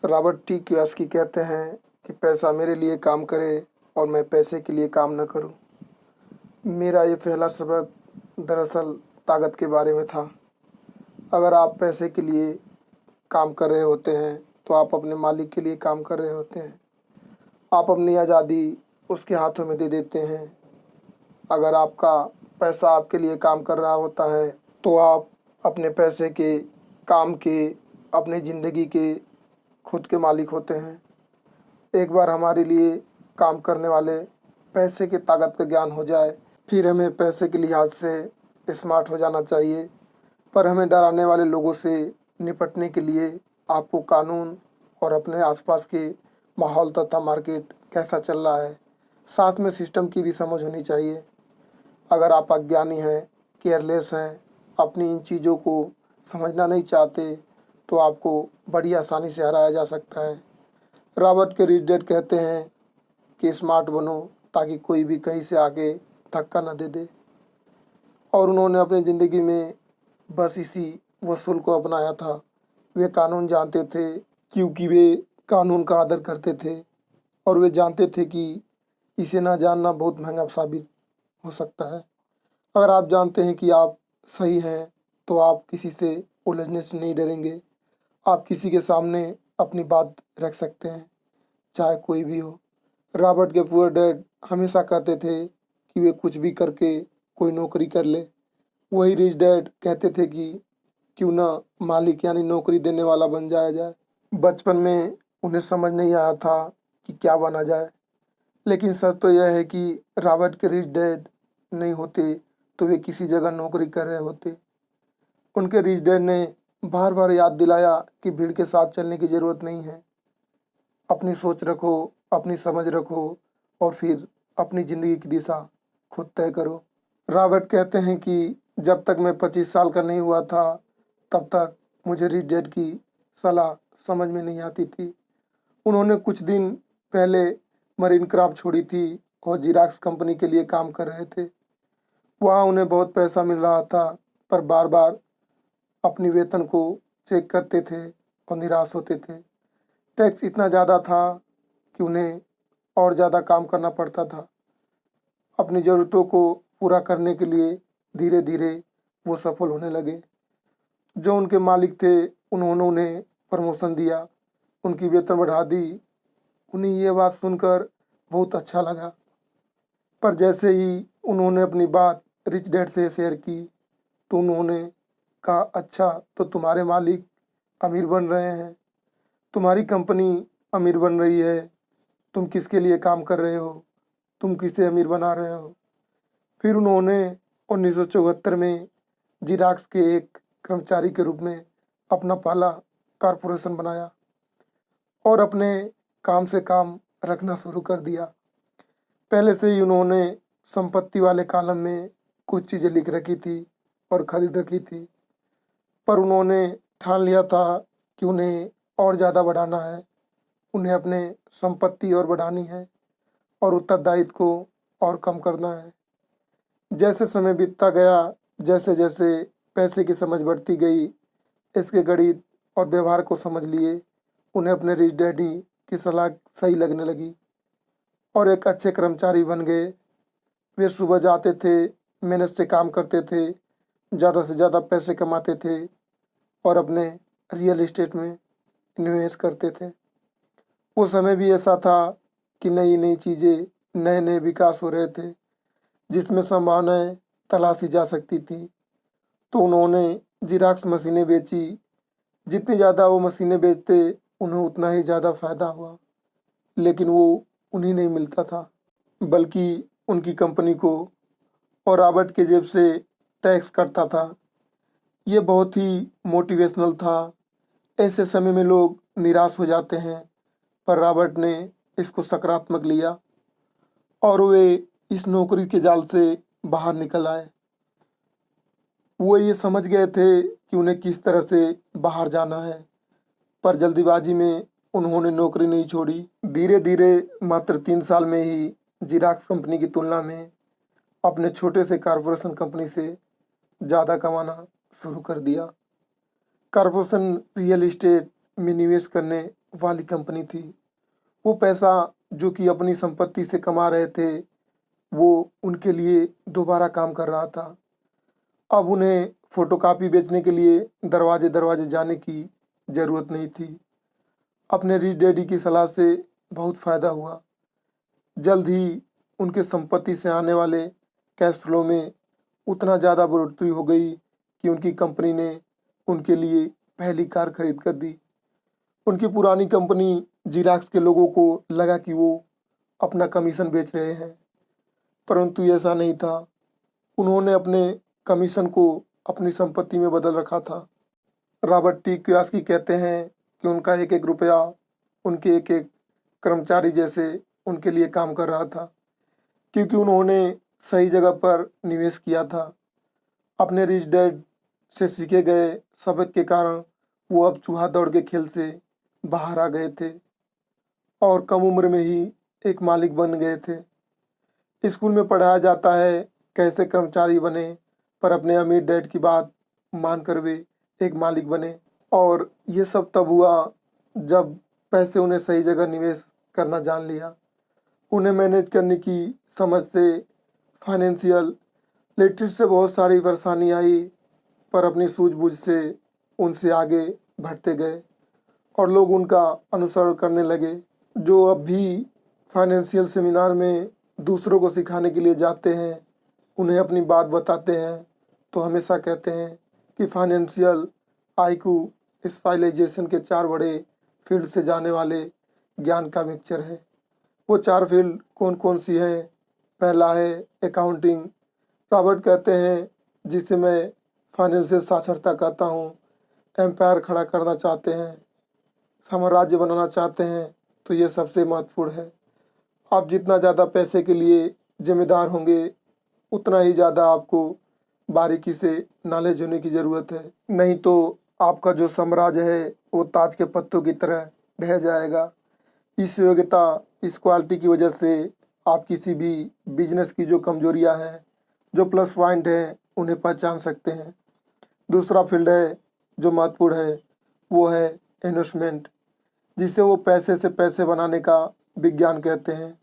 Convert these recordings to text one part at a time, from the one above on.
Robert T Kiyosaki कहते हैं कि पैसा मेरे लिए काम करे और मैं पैसे के लिए काम न करूं। मेरा ये पहला सबक दरअसल ताकत के बारे में था। अगर आप पैसे के लिए काम कर रहे होते हैं तो आप अपने मालिक के लिए काम कर रहे होते हैं। आप अपनी आज़ादी उसके हाथों में दे देते हैं। अगर आपका पैसा आपके लिए काम कर रहा होता है तो आप अपने पैसे के, काम के, अपनी ज़िंदगी के खुद के मालिक होते हैं। एक बार हमारे लिए काम करने वाले पैसे की ताकत का ज्ञान हो जाए, फिर हमें पैसे के लिहाज से स्मार्ट हो जाना चाहिए। पर हमें डराने वाले लोगों से निपटने के लिए आपको कानून और अपने आसपास के माहौल तथा मार्केट कैसा चल रहा है, साथ में सिस्टम की भी समझ होनी चाहिए। अगर आप अज्ञानी हैं, केयरलेस हैं, अपनी इन चीज़ों को समझना नहीं चाहते तो आपको बड़ी आसानी से हराया जा सकता है। रॉबर्ट के रिच डैड कहते हैं कि स्मार्ट बनो ताकि कोई भी कहीं से आके धक्का न दे दे। और उन्होंने अपनी ज़िंदगी में बस इसी वसूल को अपनाया था। वे कानून जानते थे क्योंकि वे कानून का आदर करते थे और वे जानते थे कि इसे ना जानना बहुत महंगा साबित हो सकता है। अगर आप जानते हैं कि आप सही हैं तो आप किसी से उलझने से नहीं डरेंगे। आप किसी के सामने अपनी बात रख सकते हैं, चाहे कोई भी हो। रॉबर्ट के पुअर डैड हमेशा कहते थे कि वे कुछ भी करके कोई नौकरी कर ले। वही रिच डैड कहते थे कि क्यों ना मालिक यानी नौकरी देने वाला बन जाया जाए। बचपन में उन्हें समझ नहीं आया था कि क्या बना जाए, लेकिन सच तो यह है कि रॉबर्ट के रिच डैड नहीं होते तो वे किसी जगह नौकरी कर रहे होते। उनके रिच डैड ने बार बार याद दिलाया कि भीड़ के साथ चलने की ज़रूरत नहीं है। अपनी सोच रखो, अपनी समझ रखो और फिर अपनी ज़िंदगी की दिशा खुद तय करो। रॉबर्ट कहते हैं कि जब तक मैं 25 साल का नहीं हुआ था तब तक मुझे रिच डैड की सलाह समझ में नहीं आती थी। उन्होंने कुछ दिन पहले मरीन क्राफ्ट छोड़ी थी और जिराक्स कंपनी के लिए काम कर रहे थे। वहाँ उन्हें बहुत पैसा मिल रहा था, पर बार बार अपनी वेतन को चेक करते थे और निराश होते थे। टैक्स इतना ज़्यादा था कि उन्हें और ज़्यादा काम करना पड़ता था। अपनी ज़रूरतों को पूरा करने के लिए धीरे धीरे वो सफल होने लगे। जो उनके मालिक थे उन्होंने उन्हें प्रमोशन दिया, उनकी वेतन बढ़ा दी। उन्हें ये बात सुनकर बहुत अच्छा लगा। पर जैसे ही उन्होंने अपनी बात रिच डैड से शेयर की तो उन्होंने कहा, अच्छा तो तुम्हारे मालिक अमीर बन रहे हैं, तुम्हारी कंपनी अमीर बन रही है, तुम किसके लिए काम कर रहे हो, तुम किसे अमीर बना रहे हो। फिर उन्होंने 1974 में जिराक्स के एक कर्मचारी के रूप में अपना पहला कॉरपोरेशन बनाया और अपने काम से काम रखना शुरू कर दिया। पहले से ही उन्होंने संपत्ति वाले कॉलम में कुछ चीज़ें लिख रखी थी और खरीद रखी थी, पर उन्होंने ठान लिया था कि उन्हें और ज़्यादा बढ़ाना है, उन्हें अपने संपत्ति और बढ़ानी है और उत्तरदायित्व को और कम करना है। जैसे समय बीतता गया, जैसे जैसे पैसे की समझ बढ़ती गई, इसके गणित और व्यवहार को समझ लिए उन्हें अपने रिच डैडी की सलाह सही लगने लगी और एक अच्छे कर्मचारी बन गए। वे सुबह जाते थे, मेहनत से काम करते थे, ज़्यादा से ज़्यादा पैसे कमाते थे और अपने रियल एस्टेट में इन्वेस्ट करते थे। वो समय भी ऐसा था कि नई नई चीज़ें, नए नए विकास हो रहे थे जिसमें संभावनाएं तलाशी जा सकती थी। तो उन्होंने जिराक्स मशीनें बेची। जितनी ज़्यादा वो मशीनें बेचते उन्हें उतना ही ज़्यादा फ़ायदा हुआ, लेकिन वो उन्हें नहीं मिलता था बल्कि उनकी कंपनी को, और रॉबर्ट के जेब से टैक्स कटता था। ये बहुत ही मोटिवेशनल था। ऐसे समय में लोग निराश हो जाते हैं, पर रॉबर्ट ने इसको सकारात्मक लिया और वे इस नौकरी के जाल से बाहर निकल आए। वो ये समझ गए थे कि उन्हें किस तरह से बाहर जाना है, पर जल्दीबाजी में उन्होंने नौकरी नहीं छोड़ी। धीरे धीरे मात्र 3 साल में ही जिराक्स कंपनी की तुलना में अपने छोटे से कॉरपोरेशन कंपनी से ज़्यादा कमाना शुरू कर दिया। कॉरपोरेशन रियल एस्टेट में निवेश करने वाली कंपनी थी। वो पैसा जो कि अपनी संपत्ति से कमा रहे थे, वो उनके लिए दोबारा काम कर रहा था। अब उन्हें फ़ोटोकॉपी बेचने के लिए दरवाजे-दरवाजे जाने की ज़रूरत नहीं थी। अपने रिच डैडी की सलाह से बहुत फ़ायदा हुआ। जल्द ही उनके संपत्ति से आने वाले कैश फ्लो में उतना ज़्यादा बढ़ोतरी हो गई कि उनकी कंपनी ने उनके लिए पहली कार खरीद कर दी। उनकी पुरानी कंपनी ज़ेरॉक्स के लोगों को लगा कि वो अपना कमीशन बेच रहे हैं, परंतु ऐसा नहीं था। उन्होंने अपने कमीशन को अपनी संपत्ति में बदल रखा था। रॉबर्ट टी कियोसाकी कहते हैं कि उनका एक-एक रुपया उनके एक-एक कर्मचारी जैसे उनके लिए काम कर रहा था, क्योंकि उन्होंने सही जगह पर निवेश किया था। अपने रिच डैड से सीखे गए सबक के कारण वो अब चूहा दौड़ के खेल से बाहर आ गए थे और कम उम्र में ही एक मालिक बन गए थे। स्कूल में पढ़ाया जाता है कैसे कर्मचारी बने, पर अपने अमीर डैड की बात मानकर वे एक मालिक बने। और ये सब तब हुआ जब पैसे उन्हें सही जगह निवेश करना जान लिया। उन्हें मैनेज करने की समझ से, फाइनेंशियल लिटरेसी से बहुत सारी परेशानी आई, पर अपनी सूझबूझ से उनसे आगे बढ़ते गए और लोग उनका अनुसरण करने लगे। जो अब भी फाइनेंशियल सेमिनार में दूसरों को सिखाने के लिए जाते हैं, उन्हें अपनी बात बताते हैं, तो हमेशा कहते हैं कि फाइनेंशियल आईक्यू स्पेशलाइजेशन के 4 बड़े फील्ड से जाने वाले ज्ञान का मिक्सचर है। वो 4 फील्ड कौन कौन सी हैं? पहला है अकाउंटिंग। रॉबर्ट कहते हैं, जिसे मैं फाइनेंशियल साक्षरता कहता हूँ। एम्पायर खड़ा करना चाहते हैं, साम्राज्य बनाना चाहते हैं, तो ये सबसे महत्वपूर्ण है। आप जितना ज़्यादा पैसे के लिए जिम्मेदार होंगे, उतना ही ज़्यादा आपको बारीकी से नॉलेज होने की ज़रूरत है। नहीं तो आपका जो साम्राज्य है वो ताज के पत्तों की तरह ढह जाएगा। इस योग्यता, इस क्वालिटी की वजह से आप किसी भी बिजनेस की जो कमजोरियां हैं, जो प्लस पॉइंट हैं, उन्हें पहचान सकते हैं। दूसरा फील्ड है जो महत्वपूर्ण है, वो है इन्वेस्टमेंट, जिसे वो पैसे से पैसे बनाने का विज्ञान कहते हैं।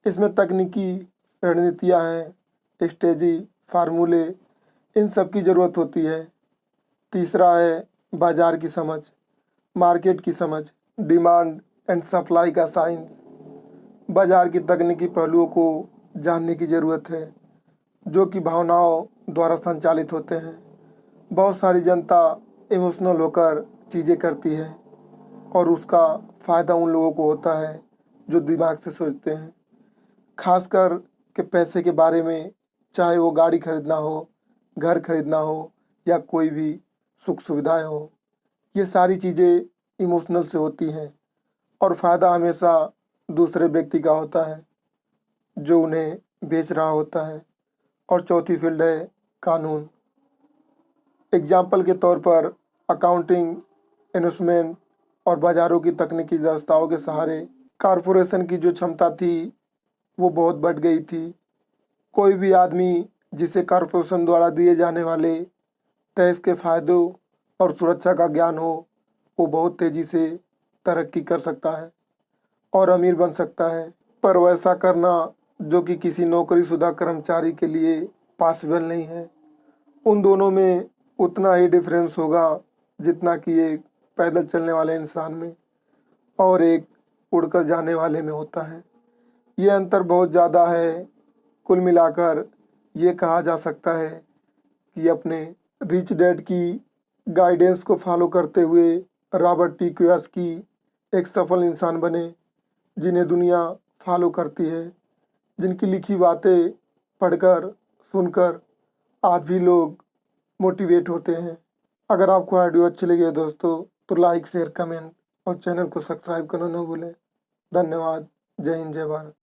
इसमें तकनीकी रणनीतियाँ हैं, स्ट्रेटजी, फार्मूले, इन सब की ज़रूरत होती है। तीसरा है बाज़ार की समझ, मार्केट की समझ, डिमांड एंड सप्लाई का साइंस। बाज़ार की तकनीकी पहलुओं को जानने की ज़रूरत है, जो कि भावनाओं द्वारा संचालित होते हैं। बहुत सारी जनता इमोशनल होकर चीज़ें करती है और उसका फ़ायदा उन लोगों को होता है जो दिमाग से सोचते हैं। खासकर के पैसे के बारे में, चाहे वो गाड़ी खरीदना हो, घर खरीदना हो या कोई भी सुख सुविधाएं हो, ये सारी चीज़ें इमोशनल से होती हैं और फ़ायदा हमेशा दूसरे व्यक्ति का होता है जो उन्हें बेच रहा होता है। और चौथी फील्ड है कानून। एग्जाम्पल के तौर पर अकाउंटिंग, इन्वेस्टमेंट और बाज़ारों की तकनीकी व्यवस्थाओं के सहारे कॉरपोरेशन की जो क्षमता थी वो बहुत बढ़ गई थी। कोई भी आदमी जिसे कॉरपोरेशन द्वारा दिए जाने वाले टैक्स के फ़ायदों और सुरक्षा का ज्ञान हो, वो बहुत तेज़ी से तरक्की कर सकता है और अमीर बन सकता है। पर वैसा करना जो कि किसी नौकरीशुदा कर्मचारी के लिए पॉसिबल नहीं है। उन दोनों में उतना ही डिफरेंस होगा जितना कि एक पैदल चलने वाले इंसान में और एक उड़कर जाने वाले में होता है। ये अंतर बहुत ज़्यादा है। कुल मिलाकर ये कहा जा सकता है कि अपने रिच डैड की गाइडेंस को फॉलो करते हुए रॉबर्ट टी कियोसाकी एक सफल इंसान बने, जिन्हें दुनिया फॉलो करती है, जिनकी लिखी बातें पढ़कर, सुनकर आज भी लोग मोटिवेट होते हैं। अगर आपको वीडियो अच्छी लगी है दोस्तों, तो लाइक, शेयर, कमेंट और चैनल को सब्सक्राइब करना न भूलें। धन्यवाद। जय हिंद, जय भारत।